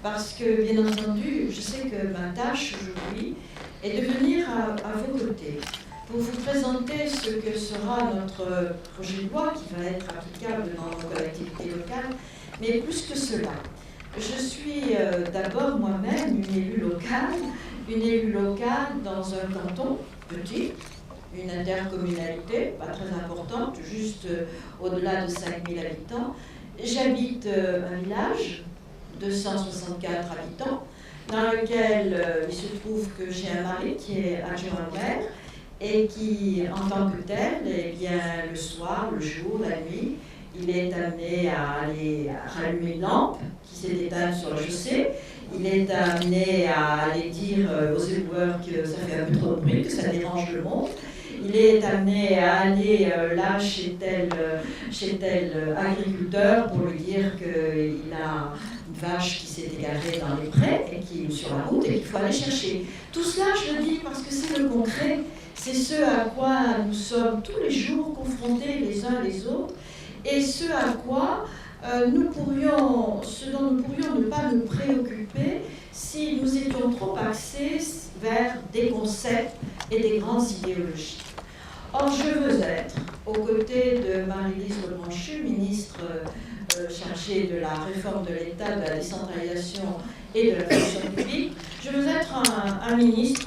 parce que, bien entendu, je sais que ma tâche aujourd'hui est de venir à vos côtés pour vous présenter ce que sera notre projet de loi qui va être applicable dans nos collectivités locales, mais plus que cela. Je suis d'abord moi-même une élue locale dans un canton petit, une intercommunalité, pas très importante, juste au-delà de 5000 habitants. J'habite un village de 164 habitants, dans lequel il se trouve que j'ai un mari qui est adjoint au maire et qui, en tant que tel, eh bien, le soir, le jour, la nuit, il est amené à aller rallumer une lampe qui s'est éteinte sur la chaussée. Il est amené à aller dire aux éboueurs que ça fait un peu trop de bruit, que ça dérange le monde. Il est amené à aller là chez tel agriculteur pour lui dire qu'il a une vache qui s'est égarée dans les prés et qui est sur la route et qu'il faut aller chercher. Tout cela, je le dis parce que c'est le concret, c'est ce à quoi nous sommes tous les jours confrontés les uns les autres et ce à quoi ce dont nous pourrions ne pas nous préoccuper si nous étions trop axés vers des concepts et des grandes idéologies. Or, je veux être, aux côtés de Marie-Lise Lebranchu, ministre chargée de la réforme de l'État, de la décentralisation et de la fonction publique, je veux être un ministre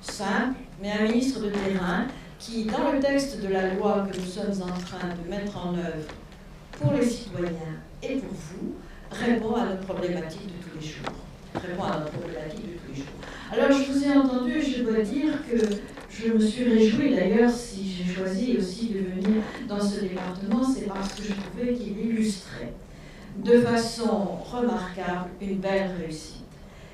simple, mais un ministre de terrain qui, dans le texte de la loi que nous sommes en train de mettre en œuvre pour les citoyens et pour vous, répond à notre problématique de tous les jours. Alors, je vous ai entendu, je dois dire que je me suis réjouie, d'ailleurs, si j'ai choisi aussi de venir dans ce département, c'est parce que je trouvais qu'il illustrait de façon remarquable une belle réussite.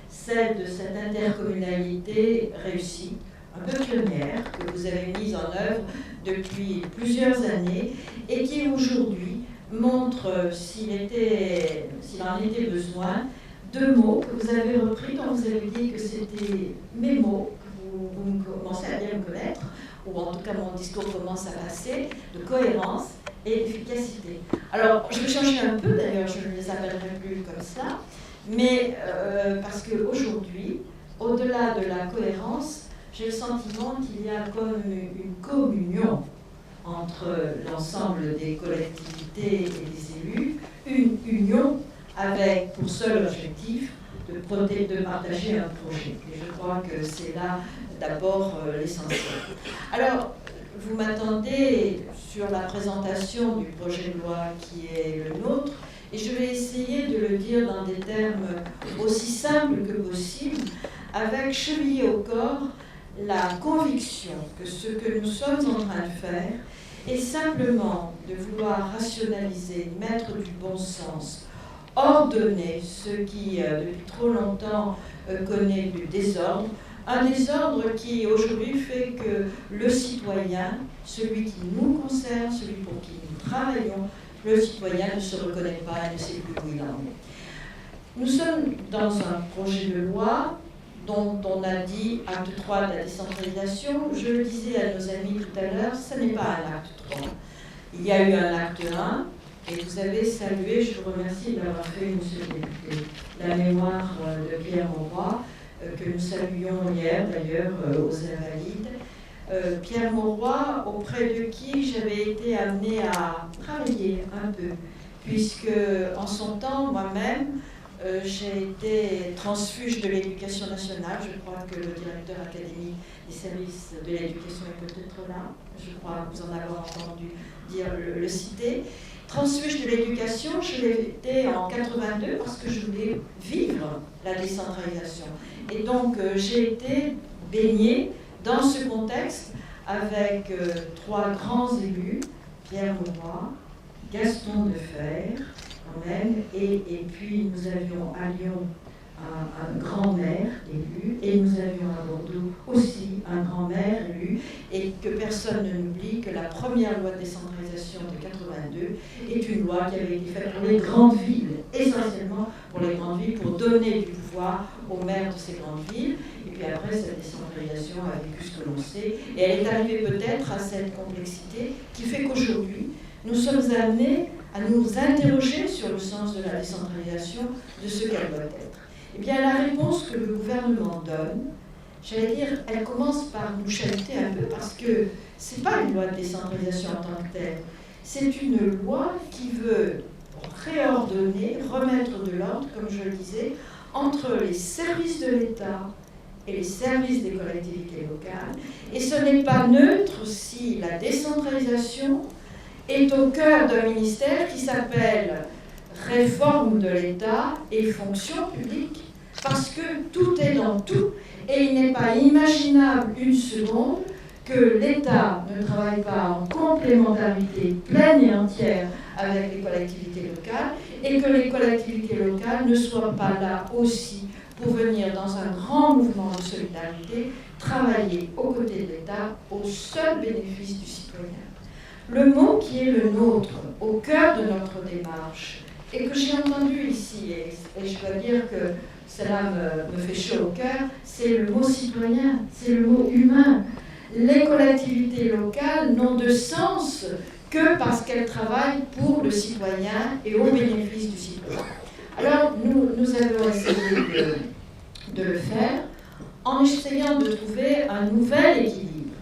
Celle de cette intercommunalité réussie, un peu pionnière, que vous avez mise en œuvre depuis plusieurs années et qui aujourd'hui montre, s'il en était besoin, deux mots que vous avez repris quand vous avez dit que c'était mes mots, que vous commencez à bien me connaître, ou en tout cas mon discours commence à passer, de cohérence et d'efficacité. Alors, je vais changer un peu, d'ailleurs, je ne les appellerai plus comme ça, mais parce qu'aujourd'hui, au-delà de la cohérence, j'ai le sentiment qu'il y a comme une communion entre l'ensemble des collectivités et des élus, une union avec pour seul objectif de partager un projet. Et je crois que c'est là d'abord l'essentiel. Alors, vous m'attendez sur la présentation du projet de loi qui est le nôtre, et je vais essayer de le dire dans des termes aussi simples que possible, avec chevillé au corps la conviction que ce que nous sommes en train de faire est simplement de vouloir rationaliser, mettre du bon sens, ordonner ce qui, depuis trop longtemps, connaît du désordre, un désordre qui, aujourd'hui, fait que le citoyen, celui qui nous concerne, celui pour qui nous travaillons, le citoyen ne se reconnaît pas et ne sait plus où il en est. Nous sommes dans un projet de loi dont on a dit acte 3 de la décentralisation. Je le disais à nos amis tout à l'heure, ce n'est pas un acte 3. Il y a eu un acte 1, et vous avez salué, je vous remercie d'avoir fait, monsieur le député, la mémoire de Pierre Mauroy, que nous saluions hier d'ailleurs aux Invalides. Pierre Mauroy, auprès de qui j'avais été amenée à travailler un peu, puisque en son temps, moi-même, j'ai été transfuge de l'éducation nationale. Je crois que le directeur académique des services de l'éducation est peut-être là. Je crois vous en avoir entendu dire le citer. Transfuge de l'éducation, je l'ai été en 82 parce que je voulais vivre la décentralisation. Et donc, j'ai été baignée dans ce contexte avec trois grands élus, Pierre Mauroy, Gaston Defferre, quand même, et puis nous avions à Lyon un grand-maire élu, et nous avions à Bordeaux aussi un grand-maire élu, et que personne ne n'oublie que la première loi de décentralisation de 82 est une loi qui avait été faite pour les grandes villes, essentiellement pour les grandes villes, pour donner du pouvoir aux maires de ces grandes villes. Et puis après, cette décentralisation a vécu ce que l'on sait, et elle est arrivée peut-être à cette complexité qui fait qu'aujourd'hui, nous sommes amenés à nous interroger sur le sens de la décentralisation, de ce qu'elle doit être. Eh bien, la réponse que le gouvernement donne, j'allais dire, elle commence par nous chahuter un peu parce que ce n'est pas une loi de décentralisation en tant que telle. C'est une loi qui veut réordonner, remettre de l'ordre, comme je le disais, entre les services de l'État et les services des collectivités locales. Et ce n'est pas neutre si la décentralisation est au cœur d'un ministère qui s'appelle Réforme de l'État et fonction publique, parce que tout est dans tout, et il n'est pas imaginable une seconde que l'État ne travaille pas en complémentarité pleine et entière avec les collectivités locales, et que les collectivités locales ne soient pas là aussi pour venir dans un grand mouvement de solidarité, travailler aux côtés de l'État au seul bénéfice du citoyen. Le mot qui est le nôtre, au cœur de notre démarche, et que j'ai entendu ici, et je dois dire que cela me fait chaud au cœur, c'est le mot citoyen, c'est le mot humain. Les collectivités locales n'ont de sens que parce qu'elles travaillent pour le citoyen et au bénéfice du citoyen. Alors, nous avons essayé de le faire en essayant de trouver un nouvel équilibre.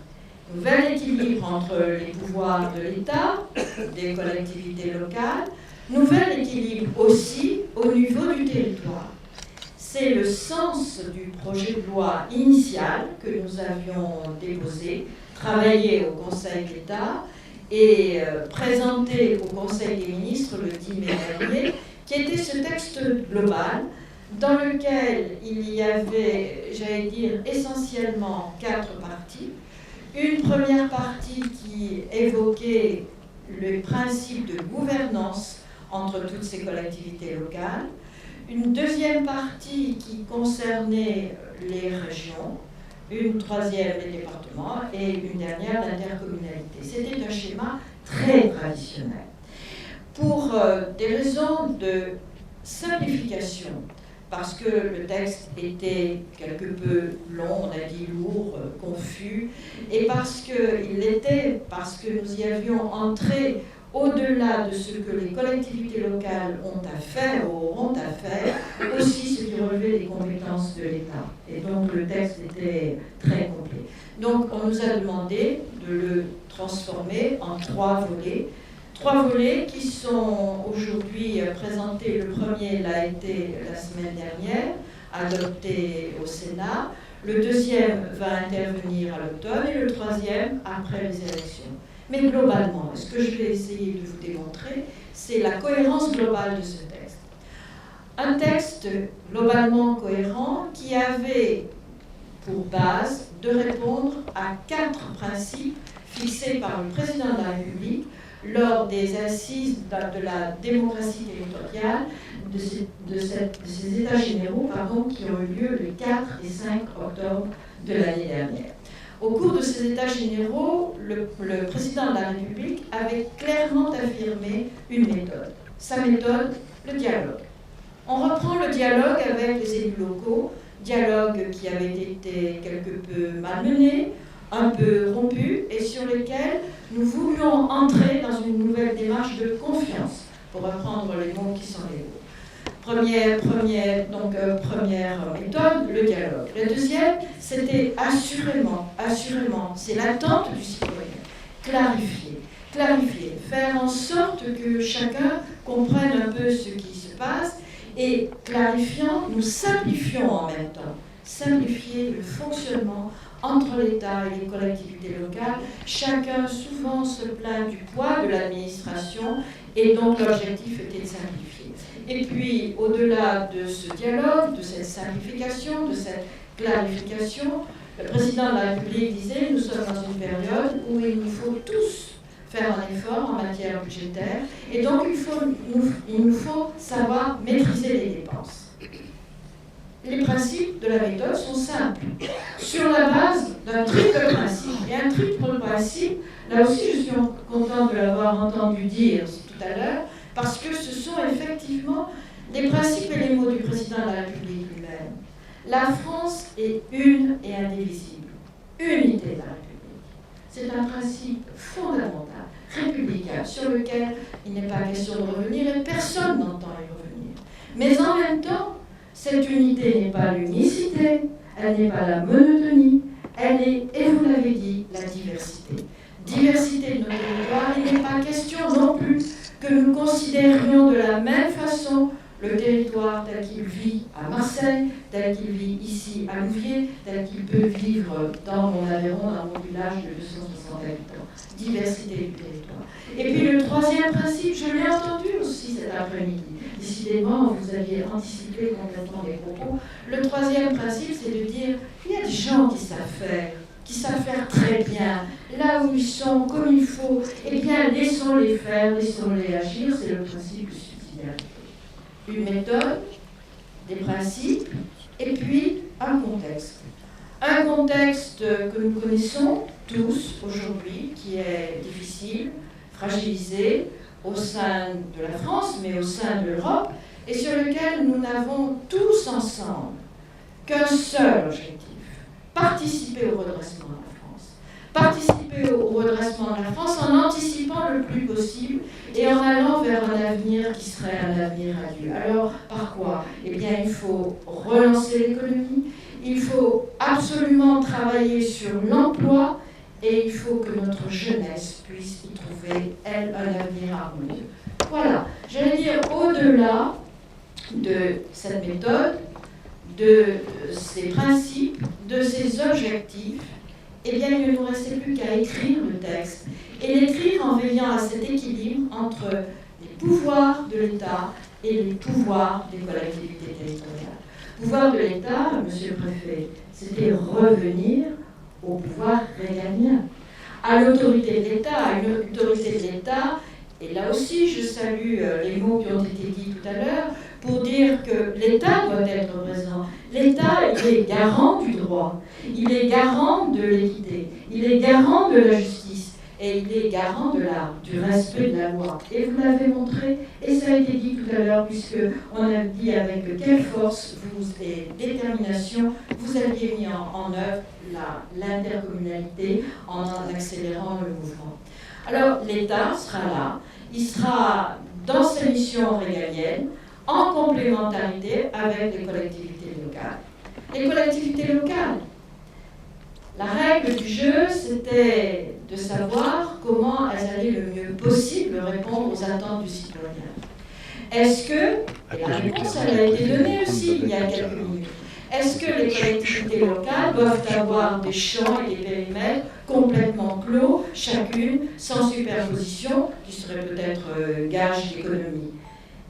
Nouvel équilibre entre les pouvoirs de l'État, des collectivités locales, nouvel équilibre aussi au niveau du territoire. C'est le sens du projet de loi initial que nous avions déposé, travaillé au Conseil d'État et présenté au Conseil des ministres le 10 mai dernier, qui était ce texte global dans lequel il y avait, j'allais dire, essentiellement 4 parties. Une première partie qui évoquait le principe de gouvernance entre toutes ces collectivités locales, une deuxième partie qui concernait les régions, une troisième les départements et une dernière l'intercommunalité. C'était un schéma très traditionnel. Pour des raisons de simplification, parce que le texte était quelque peu long, on a dit lourd, confus, et parce que nous y avions entré au-delà de ce que les collectivités locales ont à faire ou auront à faire, aussi ce qui relevait des compétences de l'État. Et donc le texte était très complet. Donc on nous a demandé de le transformer en 3 volets. 3 volets qui sont aujourd'hui présentés. Le premier l'a été la semaine dernière, adopté au Sénat. Le deuxième va intervenir à l'automne et le troisième après les élections. Mais globalement, ce que je vais essayer de vous démontrer, c'est la cohérence globale de ce texte. Un texte globalement cohérent qui avait pour base de répondre à 4 principes fixés par le président de la République lors des assises de la démocratie territoriale de ces États généraux qui ont eu lieu le 4 et 5 octobre de l'année dernière. Au cours de ces États généraux, le président de la République avait clairement affirmé une méthode. Sa méthode, le dialogue. On reprend le dialogue avec les élus locaux, dialogue qui avait été quelque peu malmené, un peu rompu, et sur lequel nous voulions entrer dans une nouvelle démarche de confiance, pour reprendre les mots qui sont les mots. Première méthode, le dialogue. La deuxième, c'était assurément, c'est l'attente du citoyen. Clarifier, faire en sorte que chacun comprenne un peu ce qui se passe, et clarifiant, nous simplifions en même temps. Simplifier le fonctionnement entre l'État et les collectivités locales. Chacun souvent se plaint du poids de l'administration, et donc l'objectif était de simplifier. Et puis, au-delà de ce dialogue, de cette simplification, de cette clarification, le président de la République disait « Nous sommes dans une période où il nous faut tous faire un effort en matière budgétaire, et donc il nous faut savoir maîtriser les dépenses. » Les principes de la méthode sont simples, sur la base d'un triple principe. Et un triple principe, là aussi je suis contente de l'avoir entendu dire tout à l'heure, parce que ce sont effectivement des principes et les mots du président de la République lui-même. La France est une et indivisible. Unité de la République. C'est un principe fondamental, républicain, sur lequel il n'est pas question de revenir et personne n'entend y revenir. Mais en même temps, Cette unité n'est pas l'unicité, elle n'est pas la monotonie, elle est, et vous l'avez dit, la diversité. Diversité de nos territoires, il n'est pas question non plus que nous considérions de la même façon le territoire tel qu'il vit à Marseille, tel qu'il vit ici à Louviers, tel qu'il peut vivre dans mon Aveyron, dans mon village de 260 habitants. Diversité du territoire. Et puis le troisième principe, je l'ai entendu aussi cet après-midi. Décidément, vous aviez anticipé complètement les propos. Le troisième principe, c'est de dire qu'il y a des gens qui savent faire très bien, là où ils sont, comme il faut. Eh bien, laissons-les faire, laissons-les agir, c'est le principe de subsidiarité. Une méthode, des principes, et puis un contexte. Un contexte que nous connaissons tous aujourd'hui, qui est difficile, fragilisé, au sein de la France, mais au sein de l'Europe, et sur lequel nous n'avons tous ensemble qu'un seul objectif: participer au redressement de la France. Participer au redressement de la France en anticipant le plus possible et en allant vers un avenir qui serait un avenir radieux. Alors, par quoi? Eh bien, il faut relancer l'économie, il faut absolument travailler sur l'emploi, et il faut que notre jeunesse puisse y trouver, elle, un avenir harmonieux. Voilà, j'allais dire, au-delà de cette méthode, de ces principes, de ces objectifs, eh bien, il ne nous restait plus qu'à écrire le texte. Et l'écrire en veillant à cet équilibre entre les pouvoirs de l'État et les pouvoirs des collectivités territoriales. Le pouvoir de l'État, monsieur le préfet, c'était revenir au pouvoir régalien, à l'autorité de l'État, à une autorité de l'État. Et là aussi, je salue les mots qui ont été dits tout à l'heure pour dire que l'État doit être présent. L'État, il est garant du droit, il est garant de l'équité, il est garant de la justice et il est garant du respect de la loi. Et vous l'avez montré, et ça a été dit tout à l'heure, puisqu'on a dit avec quelle force et détermination vous aviez mis en œuvre l'intercommunalité en accélérant le mouvement. Alors l'État sera là, il sera dans ses missions régaliennes, en complémentarité avec les collectivités locales. Les collectivités locales, la règle du jeu, c'était de savoir comment elles allaient le mieux possible répondre aux attentes du citoyen. Est-ce que, et la réponse elle a été donnée aussi il y a quelques minutes, est-ce que les collectivités locales doivent avoir des champs et des périmètres complètement clos, chacune, sans superposition, qui serait peut-être gage d'économie?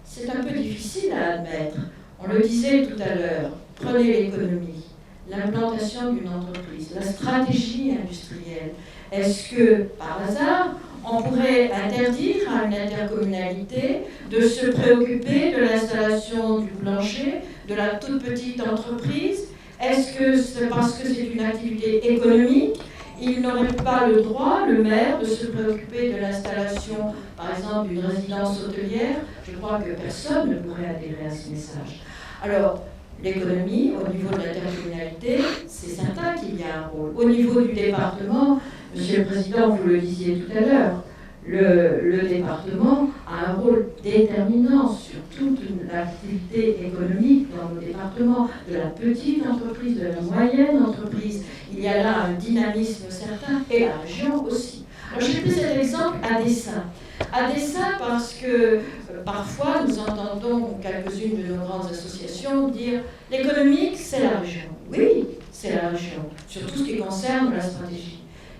C'est un peu difficile à admettre. On le disait tout à l'heure, prenez l'économie, l'implantation d'une entreprise, la stratégie industrielle. Est-ce que, par hasard, on pourrait interdire à une intercommunalité de se préoccuper de l'installation du boulanger, de la toute petite entreprise? Est-ce que c'est parce que c'est une activité économique, il n'aurait pas le droit, le maire, de se préoccuper de l'installation, par exemple, d'une résidence hôtelière? Je crois que personne ne pourrait adhérer à ce message. Alors, l'économie, au niveau de l'intercommunalité, c'est certain qu'il y a un rôle. Au niveau du département, Monsieur le Président, vous le disiez tout à l'heure, le département a un rôle déterminant sur toute l'activité économique dans nos départements, de la petite entreprise, de la moyenne entreprise. Il y a là un dynamisme certain, et la région aussi. Alors j'ai pris cet exemple à dessein. À dessein parce que parfois nous entendons quelques-unes de nos grandes associations dire l'économique c'est la région. Oui, c'est la région, sur tout ce qui concerne la stratégie.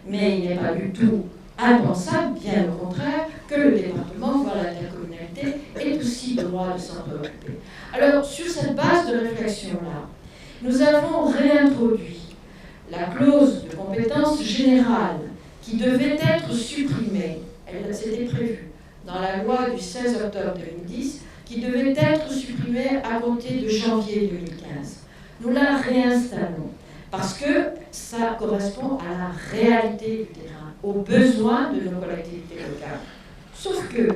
Mais il n'est pas du tout impensable, bien au contraire, que le département, voire l'intercommunalité, ait aussi le droit de s'en préoccuper. Alors, sur cette base de réflexion-là, nous avons réintroduit la clause de compétence générale qui devait être supprimée, c'était prévu, dans la loi du 16 octobre 2010, qui devait être supprimée à compter de janvier 2015. Nous la réinstallons parce que ça correspond à la réalité du terrain, aux besoins de nos collectivités locales. Sauf que,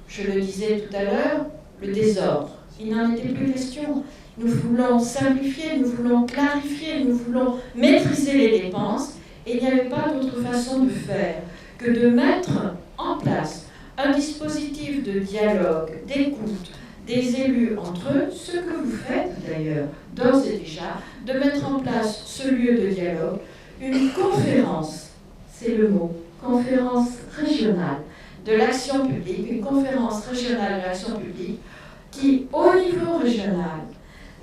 je le disais tout à l'heure, le désordre, il n'en était plus question. Nous voulons simplifier, nous voulons clarifier, nous voulons maîtriser les dépenses, et il n'y avait pas d'autre façon de faire que de mettre en place un dispositif de dialogue, d'écoute, des élus entre eux, ce que vous faites d'ailleurs d'ores et déjà, de mettre en place ce lieu de dialogue, une conférence, c'est le mot, conférence régionale de l'action publique, une conférence régionale de l'action publique qui, au niveau régional,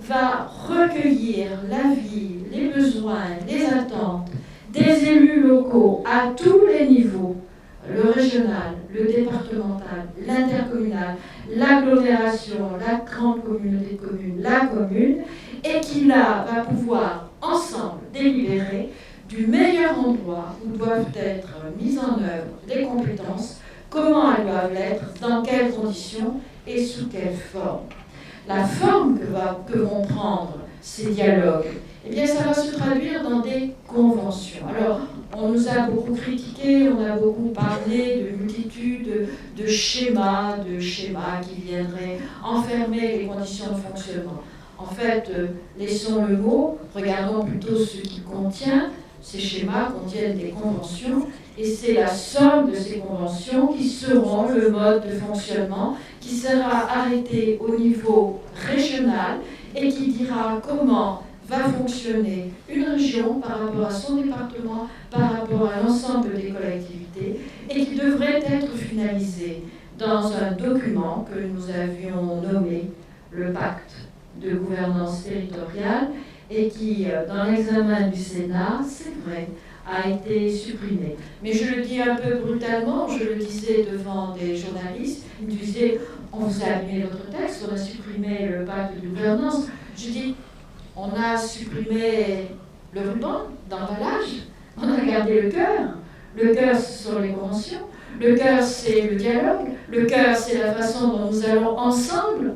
va recueillir l'avis, les besoins, les attentes des élus locaux à tous les niveaux, le régional, le départemental, l'intercommunal, l'agglomération, la grande communauté de communes, la commune, et qui là va pouvoir ensemble délibérer du meilleur endroit où doivent être mises en œuvre les compétences, comment elles doivent l'être, dans quelles conditions et sous quelle forme. La forme que vont prendre ces dialogues, eh bien, ça va se traduire dans des conventions. Alors, on nous a beaucoup critiqué, on a beaucoup parlé de multitudes de schémas qui viendraient enfermer les conditions de fonctionnement. En fait, laissons le mot, regardons plutôt ce qu'il contient. Ces schémas contiennent des conventions et c'est la somme de ces conventions qui seront le mode de fonctionnement qui sera arrêté au niveau régional et qui dira comment va fonctionner une région par rapport à son département, par rapport à l'ensemble des collectivités et qui devrait être finalisé dans un document que nous avions nommé le pacte de gouvernance territoriale et qui, dans l'examen du Sénat, c'est vrai, a été supprimé. Mais je le dis un peu brutalement, je le disais devant des journalistes, ils me disaient « on vous a abîmé votre texte, on a supprimé le pacte de gouvernance ». Je dis « on a supprimé le ruban d'emballage, on a gardé le cœur. Le cœur, ce sont les conventions. Le cœur, c'est le dialogue. Le cœur, c'est la façon dont nous allons ensemble,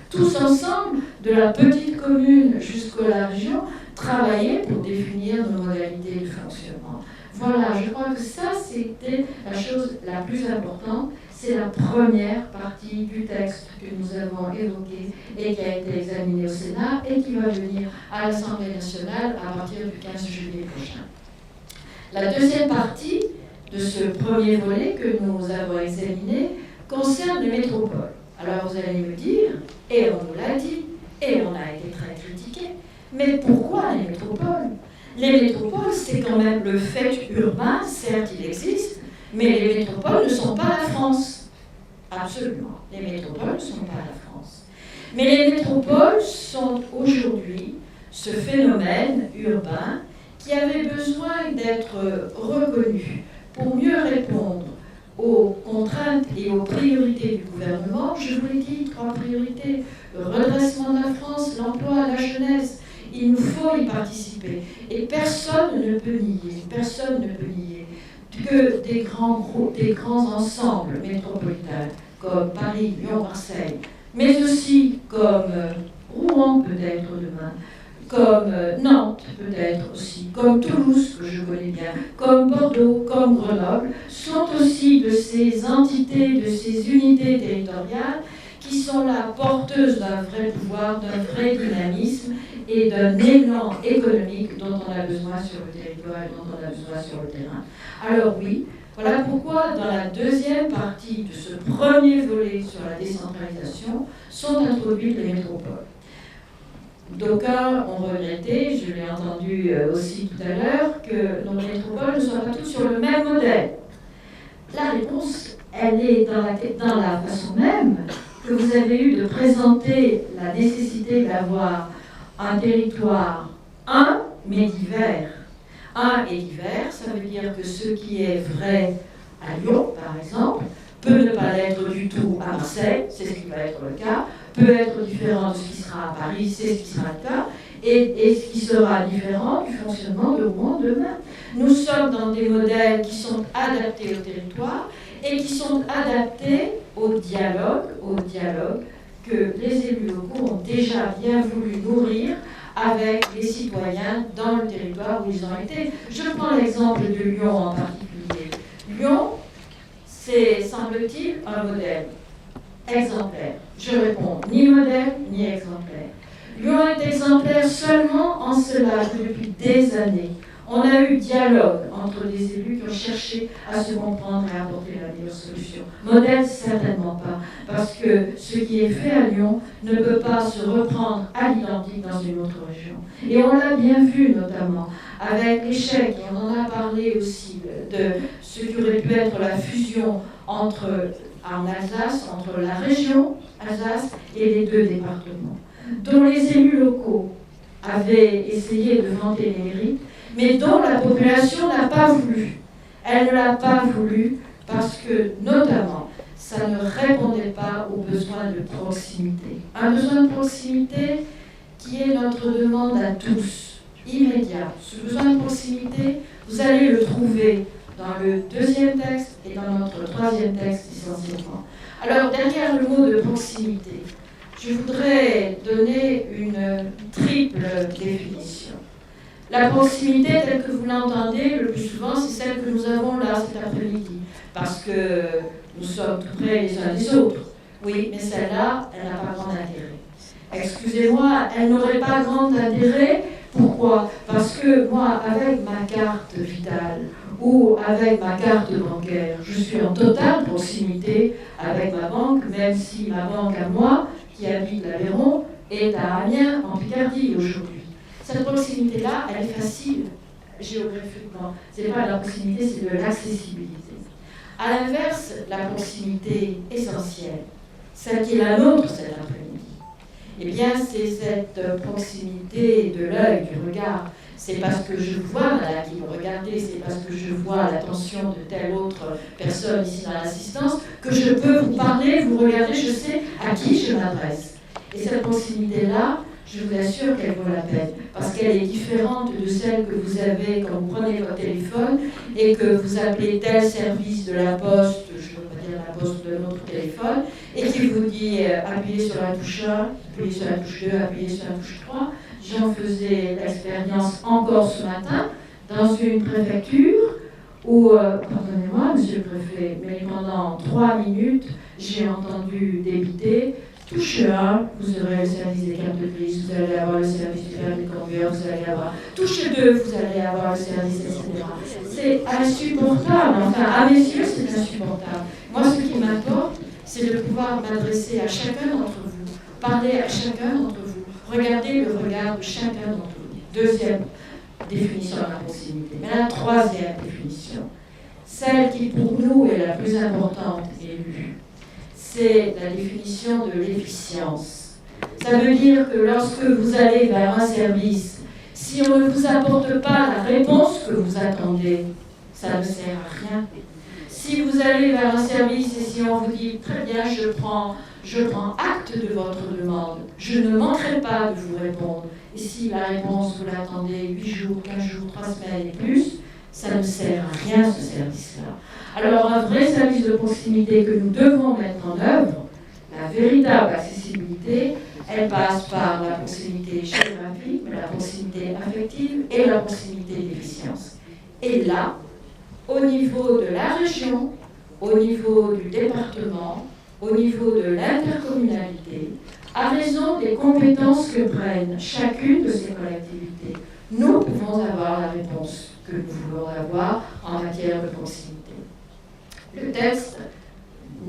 tous ensemble, de la petite commune jusqu'à la région, travailler pour définir nos modalités de fonctionnement. Voilà, je crois que ça, c'était la chose la plus importante. C'est la première partie du texte que nous avons évoqué et qui a été examiné au Sénat et qui va venir à l'Assemblée nationale à partir du 15 juillet prochain. La deuxième partie de ce premier volet que nous avons examiné concerne les métropoles. Alors vous allez me dire, et on nous l'a dit, et on a été très critiqué, mais pourquoi les métropoles? Les métropoles, c'est quand même le fait urbain, certes il existe, mais les métropoles ne sont pas la France. Absolument, les métropoles ne sont pas la France. Mais les métropoles sont aujourd'hui ce phénomène urbain qui avait besoin d'être reconnu pour mieux répondre aux contraintes et aux priorités du gouvernement. Je vous l'ai dit, 3 priorités: le redressement de la France, l'emploi, la jeunesse. Il nous faut y participer. Et personne ne peut nier que des grands groupes, des grands ensembles métropolitains, comme Paris, Lyon, Marseille, mais aussi comme Rouen peut-être demain, comme Nantes peut-être aussi, comme Toulouse, que je connais bien, comme Bordeaux, comme Grenoble, sont aussi de ces entités, de ces unités territoriales qui sont là porteuses d'un vrai pouvoir, d'un vrai dynamisme et d'un élan économique dont on a besoin sur le territoire et dont on a besoin sur le terrain. Alors oui, voilà pourquoi dans la deuxième partie de ce premier volet sur la décentralisation sont introduites les métropoles. D'aucuns ont regretté, je l'ai entendu aussi tout à l'heure, que nos métropoles ne soient pas toutes sur le même modèle. La réponse, elle est dans la façon même que vous avez eu de présenter la nécessité d'avoir un territoire mais divers. Et divers, ça veut dire que ce qui est vrai à Lyon, par exemple, peut ne pas l'être du tout à Marseille, c'est ce qui va être le cas, peut être différent de ce qui sera à Paris, c'est ce qui sera le cas, et ce qui sera différent du fonctionnement de Rouen demain. Nous sommes dans des modèles qui sont adaptés au territoire et qui sont adaptés au dialogue que les élus locaux ont déjà bien voulu nourrir avec les citoyens dans le territoire où ils ont été. Je prends l'exemple de Lyon en particulier. Lyon, c'est, semble-t-il, un modèle exemplaire. Je réponds, ni modèle, ni exemplaire. Lyon est exemplaire seulement en cela que depuis des années, On a eu dialogue entre des élus qui ont cherché à se comprendre et à apporter la meilleure solution. Modèle, certainement pas, parce que ce qui est fait à Lyon ne peut pas se reprendre à l'identique dans une autre région. Et on l'a bien vu notamment avec l'échec, et on en a parlé aussi, de ce qui aurait pu être la fusion en Alsace, entre la région Alsace et les deux départements, dont les élus locaux avaient essayé de vanter les mérites, mais dont la population n'a pas voulu. Elle ne l'a pas voulu parce que, notamment, ça ne répondait pas aux besoins de proximité. Un besoin de proximité qui est notre demande à tous, immédiat. Ce besoin de proximité, vous allez le trouver dans le deuxième texte et dans notre troisième texte essentiellement. Alors, derrière le mot de proximité, je voudrais donner une triple définition. La proximité, telle que vous l'entendez le plus souvent, c'est celle que nous avons là cet après-midi, parce que nous sommes tout près les uns des autres. Oui, mais celle-là, elle n'a pas grand intérêt. Excusez-moi, elle n'aurait pas grand intérêt. Pourquoi? Parce que moi, avec ma carte vitale ou avec ma carte bancaire, je suis en totale proximité avec ma banque, même si ma banque à moi, qui habite l'Aveyron, est à Amiens, en Picardie aujourd'hui. Cette proximité-là, elle est facile géographiquement. Ce n'est pas de la proximité, c'est de l'accessibilité. À l'inverse, la proximité essentielle, celle qui est la nôtre cet après-midi, eh bien, c'est cette proximité de l'œil, du regard. C'est parce que je vois madame qui me regardez, c'est parce que je vois l'attention de telle autre personne ici dans l'assistance que je peux vous parler, vous regarder, je sais à qui je m'adresse. Et cette proximité-là, je vous assure qu'elle vaut la peine, parce qu'elle est différente de celle que vous avez quand vous prenez votre téléphone et que vous appelez tel service de la poste, je ne veux pas dire la poste de notre téléphone, et qui vous dit appuyez sur la touche 1, appuyez sur la touche 2, appuyez sur la touche 3. J'en faisais l'expérience encore ce matin dans une préfecture où, pardonnez-moi, monsieur le préfet, mais pendant 3 minutes, j'ai entendu débiter. Touche 1, vous aurez le service des cartes de prise, vous allez avoir le service du permis de conduire, vous allez avoir. Touche 2, vous allez avoir le service, etc. C'est insupportable, enfin, à mes yeux, c'est insupportable. Moi, ce qui m'importe, c'est de pouvoir m'adresser à chacun d'entre vous, parler à chacun d'entre vous, regarder le regard de chacun d'entre vous. Deuxième définition de la proximité. Mais la troisième définition, celle qui pour nous est la plus importante et lue, c'est la définition de l'efficience. Ça veut dire que lorsque vous allez vers un service, si on ne vous apporte pas la réponse que vous attendez, ça ne sert à rien. Si vous allez vers un service et si on vous dit très bien, je prends acte de votre demande, je ne manquerai pas de vous répondre. Et si la réponse, vous l'attendez 8 jours, 15 jours, 3 semaines et plus, ça ne sert à rien ce service-là. Alors un vrai service de proximité que nous devons mettre en œuvre, la véritable accessibilité, elle passe par la proximité géographique, mais la proximité affective et la proximité d'efficience. Et là, au niveau de la région, au niveau du département, au niveau de l'intercommunalité, à raison des compétences que prennent chacune de ces collectivités, nous pouvons avoir la réponse que nous voulons avoir en matière de proximité. Le texte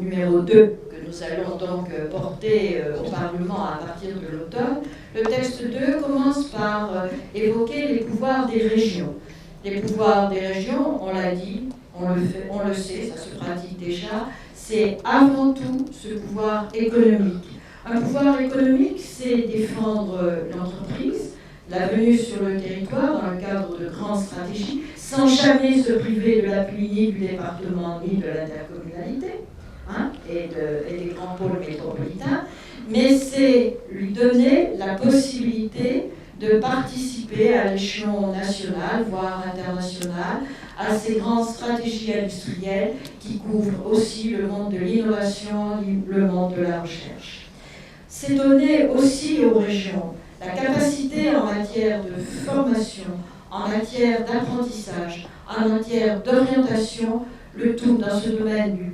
numéro 2 que nous allons donc porter au Parlement à partir de l'automne, le texte 2 commence par évoquer les pouvoirs des régions. Les pouvoirs des régions, on l'a dit, on le sait, ça se pratique déjà, c'est avant tout ce pouvoir économique. Un pouvoir économique, c'est défendre l'entreprise, la venue sur le territoire dans le cadre de grandes stratégies, sans jamais se priver de l'appui ni du département ni de l'intercommunalité, et des grands pôles métropolitains, mais c'est lui donner la possibilité de participer à l'échelon national, voire international, à ces grandes stratégies industrielles qui couvrent aussi le monde de l'innovation, le monde de la recherche. C'est donner aussi aux régions la capacité en matière de formation, en matière d'apprentissage, en matière d'orientation, le tout dans ce domaine du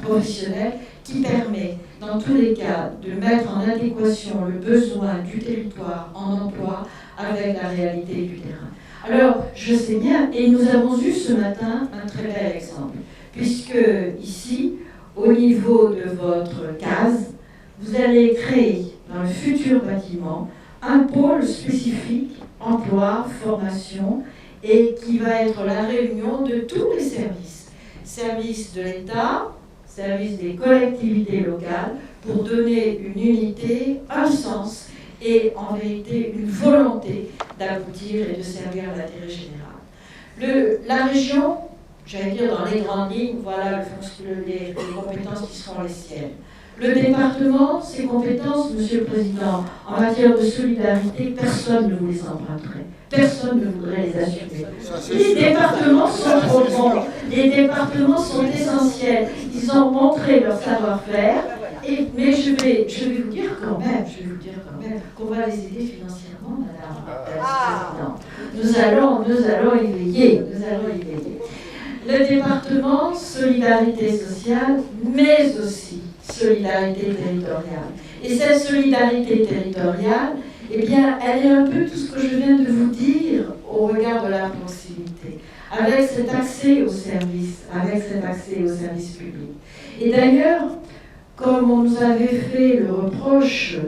professionnel qui permet, dans tous les cas, de mettre en adéquation le besoin du territoire en emploi avec la réalité du terrain. Alors, je sais bien, et nous avons eu ce matin un très bel exemple, puisque ici, au niveau de votre case, vous allez créer dans le futur bâtiment un pôle spécifique, emploi, formation, et qui va être la réunion de tous les services. Services de l'État, services des collectivités locales, pour donner une unité, un sens, et en vérité une volonté d'aboutir et de servir l'intérêt général. La région, j'allais dire dans les grandes lignes, voilà les compétences qui seront les siennes. Le département, ses compétences, Monsieur le Président, en matière de solidarité, personne ne vous les emprunterait. Personne ne voudrait les assumer. Les départements sont trop grands, les départements sont essentiels. Ils ont montré leur savoir-faire. Mais je vais vous dire quand même qu'on va les aider financièrement, Madame la Présidente. Nous allons y veiller. Le département, solidarité sociale, mais aussi solidarité territoriale. Et cette solidarité territoriale, eh bien, elle est un peu tout ce que je viens de vous dire au regard de la proximité, avec cet accès aux services, publics. Et d'ailleurs, comme on nous avait fait le reproche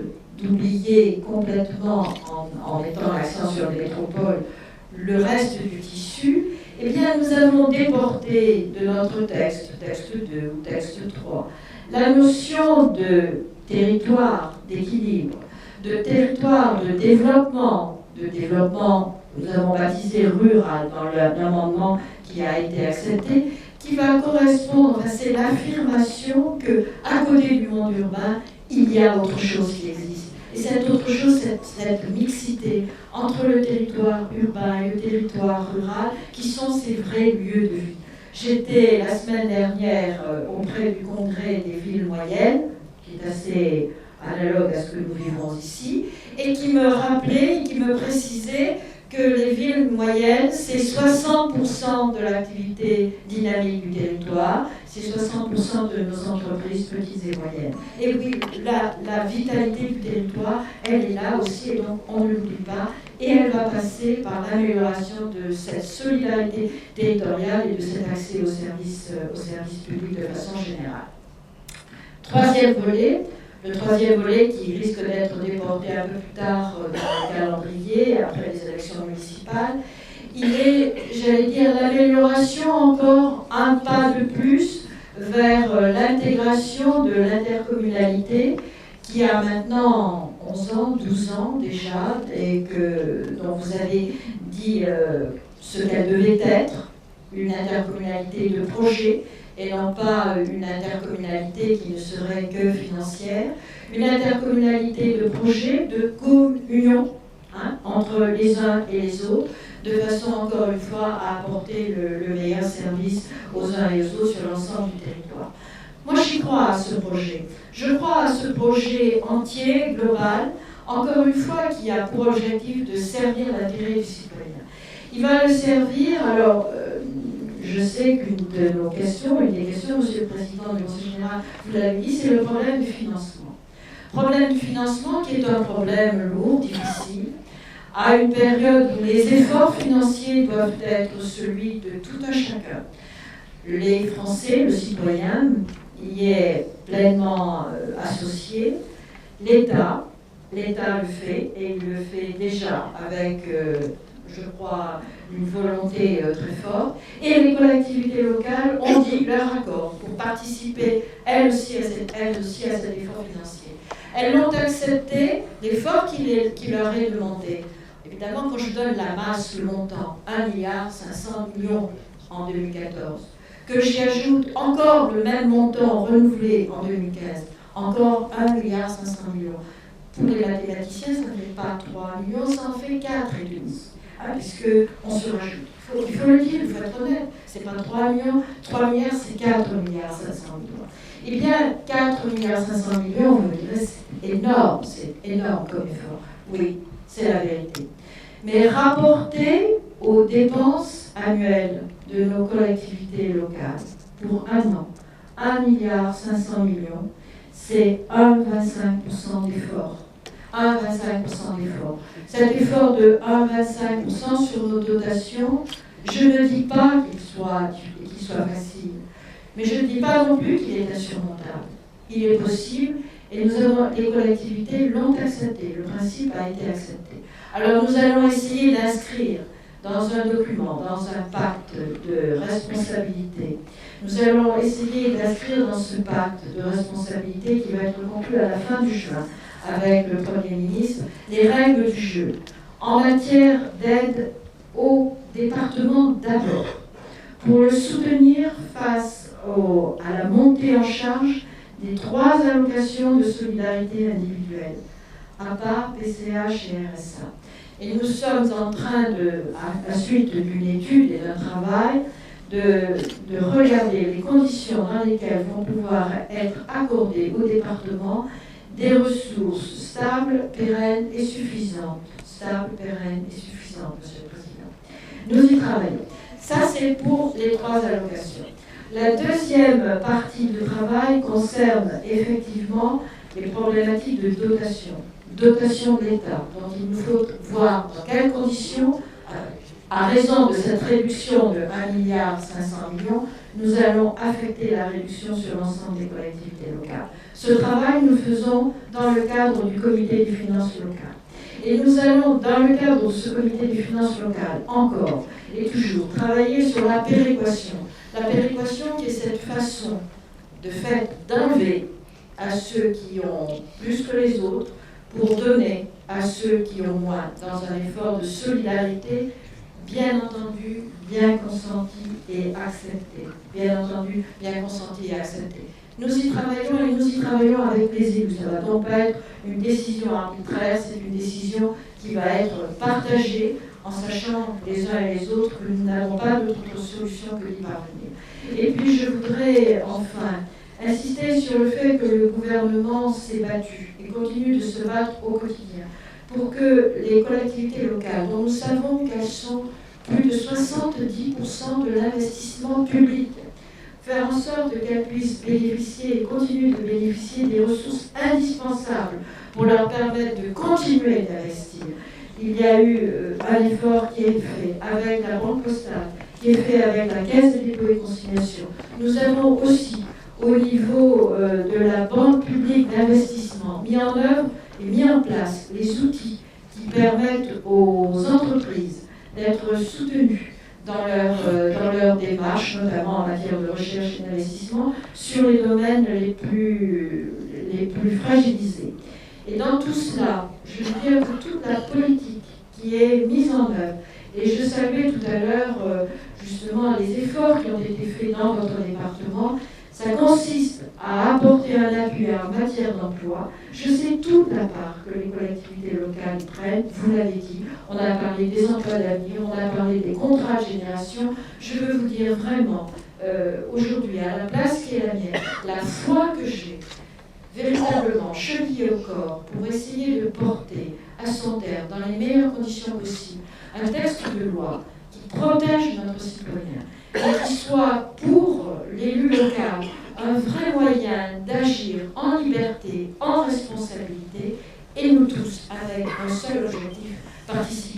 d'oublier complètement, en mettant l'accent sur les métropoles, le reste du tissu, eh bien, nous avons déporté de notre texte 2 ou texte 3, la notion de territoire d'équilibre, de territoire de développement, nous avons baptisé rural dans l'amendement qui a été accepté, qui va correspondre, c'est l'affirmation qu'à côté du monde urbain, il y a autre chose qui existe. Et cette autre chose, cette mixité entre le territoire urbain et le territoire rural, qui sont ces vrais lieux de vie. J'étais la semaine dernière auprès du congrès des villes moyennes, qui est assez analogue à ce que nous vivons ici, et qui me rappelait, qui me précisait que les villes moyennes, c'est 60% de l'activité dynamique du territoire, c'est 60% de nos entreprises petites et moyennes. Et oui, la vitalité du territoire, elle est là aussi, et donc on ne l'oublie pas, et elle va passer par l'amélioration de cette solidarité territoriale et de cet accès aux services publics de façon générale. Le troisième volet qui risque d'être déporté un peu plus tard dans le calendrier, après les élections municipales, il est, j'allais dire, l'amélioration encore un pas de plus vers l'intégration de l'intercommunalité qui a maintenant 11 ans, 12 ans déjà, et dont vous avez dit ce qu'elle devait être, une intercommunalité de projet, et non pas une intercommunalité qui ne serait que financière, une intercommunalité de projet, de communion entre les uns et les autres, de façon encore une fois à apporter le meilleur service aux uns et aux autres sur l'ensemble du territoire. Moi j'y crois à ce projet. Je crois à ce projet entier, global, encore une fois qui a pour objectif de servir l'intérêt du citoyen. Il va le servir, alors... je sais qu'une de nos questions, une des questions, Monsieur le Président du Conseil général, vous l'avez dit, c'est le problème du financement. Problème du financement qui est un problème lourd, difficile, à une période où les efforts financiers doivent être celui de tout un chacun. Les Français, le citoyen, y est pleinement associé. L'État le fait, et il le fait déjà avec... je crois, une volonté très forte. Et les collectivités locales ont dit leur accord pour participer, elles aussi, à cet effort financier. Elles l'ont accepté, l'effort qui leur est demandé. Évidemment, quand je donne la masse, le montant, 1,5 milliard en 2014, que j'y ajoute encore le même montant renouvelé en 2015, encore 1,5 milliard. Pour les mathématiciens, ça ne fait pas 3 millions, ça en fait 4,5. Puisqu'on se rajoute. Il faut le dire, il faut être honnête. C'est pas 3 millions, 3 milliards, c'est 4 milliards 500 millions. Eh bien, 4 milliards 500 millions, vous me direz, c'est énorme comme effort. Oui, c'est la vérité. Mais rapporté aux dépenses annuelles de nos collectivités locales pour un an, 1,5 milliard, c'est 1,25% d'effort. 1,25% d'effort. Cet effort de 1,25% sur nos dotations, je ne dis pas qu'il soit facile, mais je ne dis pas non plus qu'il est insurmontable. Il est possible et les collectivités l'ont accepté, le principe a été accepté. Alors nous allons essayer d'inscrire dans un document, dans un pacte de responsabilité. Nous allons essayer d'inscrire dans ce pacte de responsabilité qui va être conclu à la fin du juin avec le Premier ministre les règles du jeu en matière d'aide au département d'abord, pour le soutenir face à la montée en charge des 3 allocations de solidarité individuelle, APA, PCH et RSA. Et nous sommes en train, à la suite d'une étude et d'un travail, de regarder les conditions dans lesquelles vont pouvoir être accordées au département des ressources stables, pérennes et suffisantes. Stables, pérennes et suffisantes, Monsieur le Président. Nous y travaillons. Ça, c'est pour les 3 allocations. La deuxième partie du travail concerne effectivement les problématiques de dotation. Dotation de l'État, dont il nous faut voir dans quelles conditions, à raison de cette réduction de 1,5 milliard, nous allons affecter la réduction sur l'ensemble des collectivités locales. Ce travail, nous faisons dans le cadre du comité des finances locales. Et nous allons, dans le cadre de ce comité des finances locales, encore et toujours, travailler sur la péréquation. La péréquation qui est cette façon de fait d'enlever à ceux qui ont plus que les autres pour donner à ceux qui ont moins, dans un effort de solidarité, bien entendu, bien consenti et accepté. Bien entendu, bien consenti et accepté. Nous y travaillons et nous y travaillons avec les élus. Ça ne va donc pas être une décision arbitraire, c'est une décision qui va être partagée en sachant les uns et les autres que nous n'avons pas d'autre solution que d'y parvenir. Et puis je voudrais enfin insister sur le fait que le gouvernement s'est battu et continue de se battre au quotidien pour que les collectivités locales, dont nous savons qu'elles sont plus de 70% de l'investissement public, faire en sorte qu'elles puissent bénéficier et continuer de bénéficier des ressources indispensables pour leur permettre de continuer d'investir. Il y a eu un effort qui est fait avec la Banque postale, qui est fait avec la Caisse des dépôts et consignations. Nous avons aussi, au niveau de la Banque publique d'investissement, mis en œuvre et mis en place les outils qui permettent aux entreprises d'être soutenues dans leur démarche, notamment en matière de recherche et d'investissement, sur les domaines les plus fragilisés. Et dans tout cela, je veux dire que toute la politique qui est mise en œuvre, et je saluais tout à l'heure justement les efforts qui ont été faits dans votre département, ça consiste à apporter un appui en matière d'emploi. Je sais toute la part que les collectivités locales prennent, vous l'avez dit, on a parlé des emplois d'avenir, on a parlé des contrats de génération. Je veux vous dire vraiment, aujourd'hui, à la place qui est la mienne, la foi que j'ai, véritablement chevillée au corps, pour essayer de porter à son terme, dans les meilleures conditions possibles, un texte de loi qui protège notre citoyen, et qui soit pour l'élu local un vrai moyen d'agir en liberté, en responsabilité, et nous tous avec un seul objectif, participer